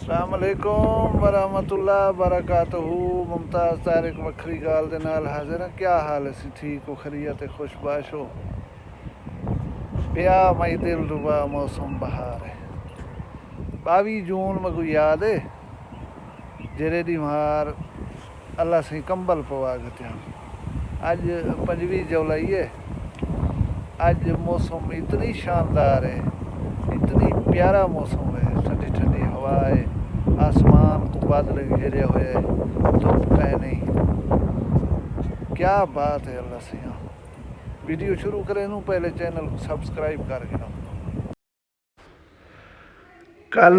अस्सलामुअलैकुम वरहमतुल्लाह बरकातहू। मुमताज़ तारिक वक्री गाल दे नाल हाजिर हैं। क्या हाल है? ठीक हो, खैरियत खुशबाश हो पिया मई दिल रुबा मौसम बहार है। 22 जून मगू याद है जेरे डी मार अल्लाह से कंबल पवा गया। अज 25 जुलाई है। अज मौसम इतनी शानदार है, इतनी प्यारा मौसम है। ठंडी ठंडी हवा है, आसमान को बादल घेरे हुए है, धूप है नहीं। क्या बात है अल्लाह से। यहाँ वीडियो शुरू करें नू पहले चैनल को सब्सक्राइब करके ना। कल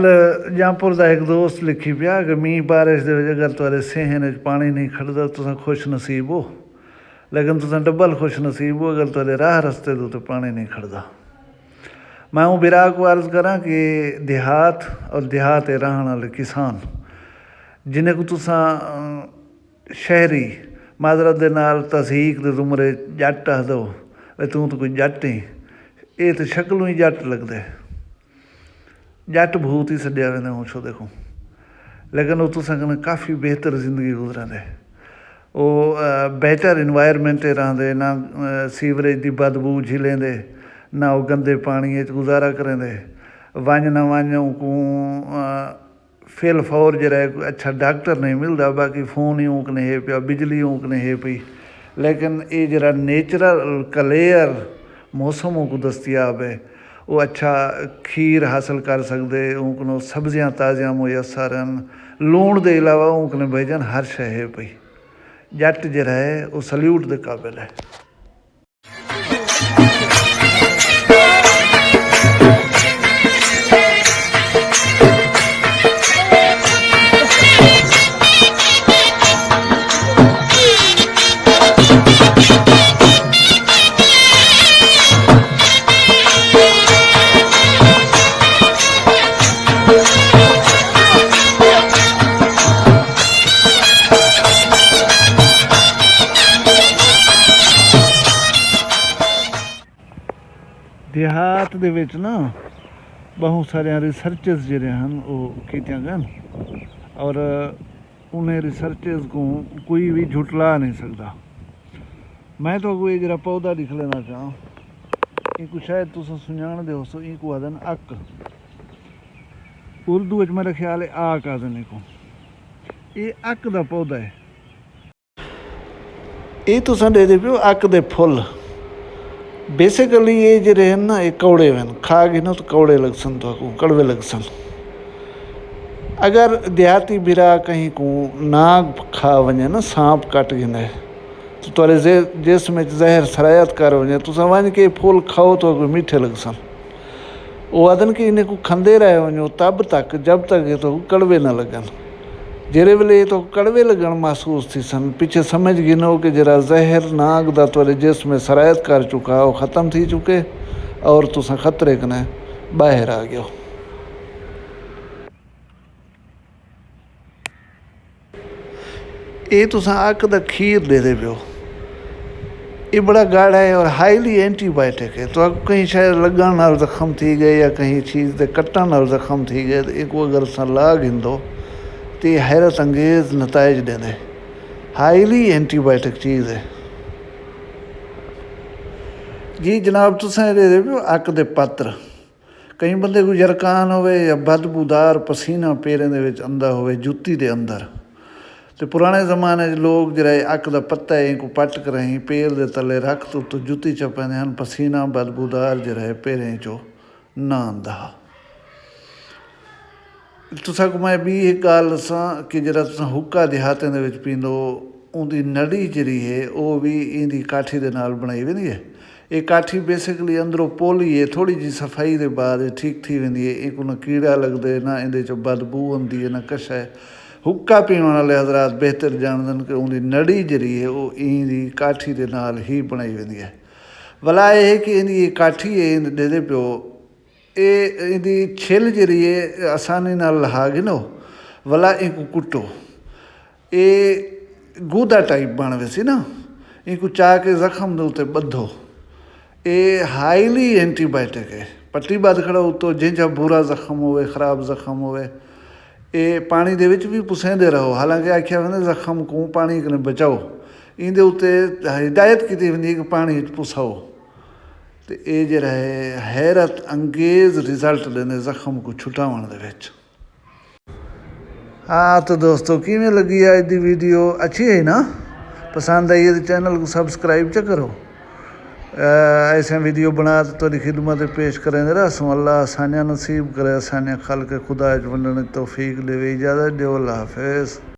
जहाँपुर का एक दोस्त लिखी पिया कि मीह बारिश के अगर तुरे सेहन पानी नहीं खड़ता तुम खुश नसीब हो, लेकिन तुम डबल खुश नसीब हो अगर तुरे राह रस्ते तो पानी नहीं खड़ता। मैं हूँ बिरा को अर्ज़ करा कि देहात और देहात रहने वाले किसान जिन्हें को तुसा शहरी माजरत के नाल तसीक के तुमरे जट आख दो तू तो कोई जट ही, ये तो शक्लों ही जट लगते। जट भूत ही सद्या वेंदे हूँ छो देखो, लेकिन वो तुसा कने काफ़ी बेहतर जिंदगी गुजरते। वो बेहतर इन्वायरमेंट रहते, ना सीवरेज की बदबू झिलेंदे, ना वो गंदे पानी गुजारा करेंदे। वंज ना वंज को फिल फौर जरा अच्छा डॉक्टर नहीं मिलता, बाकी फोन ही ऊकने है पिया, बिजली ऊकने है पी। लेकिन ये जरा नेचुरल क्लियर मौसमों को दस्तियाब है, वो अच्छा खीर हासिल कर सकते। ऊकनो सब्जियां ताज़ियां मुयसर हैं, लूण के अलावा ऊकने भेजन हर शह है पी। जट जरा है वो सल्यूट के काबिल है। देहात दे विच ना बहुत सारे रिसर्चेस जिहड़े हैं वो कीतियां गन, और उन्हें रिसर्चेस को कोई भी झुटला नहीं सकता। मैं तो कोई जरा पौधा लिख लेना चाह, इनको शायद तुम सुजान दे हो। इनको आदन अक, उर्दू मेरा ख्याल है आक आदन को। ये अक का पौधा है। ये तुम दे पियो अक दे फुल। बेसिकली ये जरे हैं ना ये कौड़े वन खा गए ना तो कौड़े लग सन, तो कड़वे लग सन। अगर देहाती बिरा कहीं को नाग खा वने ना, सांप कट गिने तो तुरे जिसम जहर सरायत कर वने, तो वन के फूल खाओ तो मीठे लग सन। वो आदन कि इन्हें को खंदे रहे वनो तब तक जब तक ये तो कड़वे ना लगन। जेरे वेले ये तो कड़वे लगन महसूस थी सन, पीछे समझ गिनो कि जरा जहर नाग दा तुरे जिसम सरायत कर चुका, वो ख़त्म थी चुके और तुसा खतरे कने बाहर आ गयो। ये तुसा अक दा खीर दे दे पियो। ये बड़ा गाढ़ा है और हाईली एंटीबायोटिक है। तो आपको कहीं शायद लगन नाल जख्म थी गए या कहीं चीज़ के कट्टन नाल जख्म थी गए, तो एक अगर तुसा ला गिंदो तो ये हैरत अंगेज़ नताइज देंदे। हाईली एंटीबायोटिक चीज़ है जी जनाब। तुसें दे दे पियो अक दे पत्र। कई बंदे को जरकान होवे या बदबूदार पसीना पैरें दे विच आंदा होवे जुत्ती दे अंदर, तो पुराने जमाने लोग जरा अक का पत्ता है इनको पट कर ही पैर के तले रख तो जुत्ती च पैंदे हैं, पसीना बदबूदार जरा है पैरें चो ना आंदा। तुसा को मैं भी एक गाल दसा कि जरा तुसा हुक्का देहातें दे विच पींदो, उनकी नड़ी जी है वो भी इनकी काठी के नाल बनाई वेंदी है। ये काठी बेसिकली अंदरों पोली है, थोड़ी जी सफाई के बाद ठीक थी वेंदी है। एक ना कीड़ा लगते ना इहदे चो बदबू आती है ना कश है। हुक्का पीने वाले हजरात बेहतर जानते कि उनकी नड़ी जी है वो इनकी काठी के नाल ही बनाई वेंदी है। भला यह है कि इनकी काठी है दे दे पियो, ये इनकी छिल जी है आसानी नाल लहा गिनो, भला इनको कुटो। ये गूदा टाइप बन वैसी ना, इनको चाह के जख्म के उत्ते बधो। ये हाईली एंटीबायोटिक है। पट्टी बाद खड़ा हो तो जिंजा बुरा जख्म होवे, खराब जख्म होवे, ਇਹ ਪਾਣੀ ਦੇ ਵਿੱਚ ਵੀ ਪੁਸੈਂਦੇ ਰਹੋ। ਹਾਲਾਂਕਿ ਆਖਿਆ ਹੁੰਦਾ ਜ਼ਖਮ को ਪਾਣੀ ਕਨੇ ਬਚਾਓ, ਇਹਦੇ ਉੱਤੇ ਹਿਦਾਇਤ ਕੀਤੀ ਹੁੰਦੀ ਕਿ ਪਾਣੀ 'ਚ ਪੁਸਾਓ। ਅਤੇ ਇਹ ਜਿਹੜਾ ਹੈ ਹੈਰਤ ਅੰਗੇਜ਼ ਰਿਜ਼ਲਟ ਦਿੰਦੇ ਜ਼ਖਮ को ਛੁਟਾਉਣ ਦੇ ਵਿੱਚ। हाँ तो दोस्तों किमें लगी आज की वीडियो? अच्छी है ना? पसंद आई है तो चैनल को सब्सक्राइब च करो। ऐसे वीडियो बना तो थोड़ी खिदमत पेश करें रसूँ। अल्लाह आसानियाँ नसीब करे, आसानियाँ खल के खुदा बनने तौफीक देवे। इजाज़त दो, अल्लाह हाफिज़।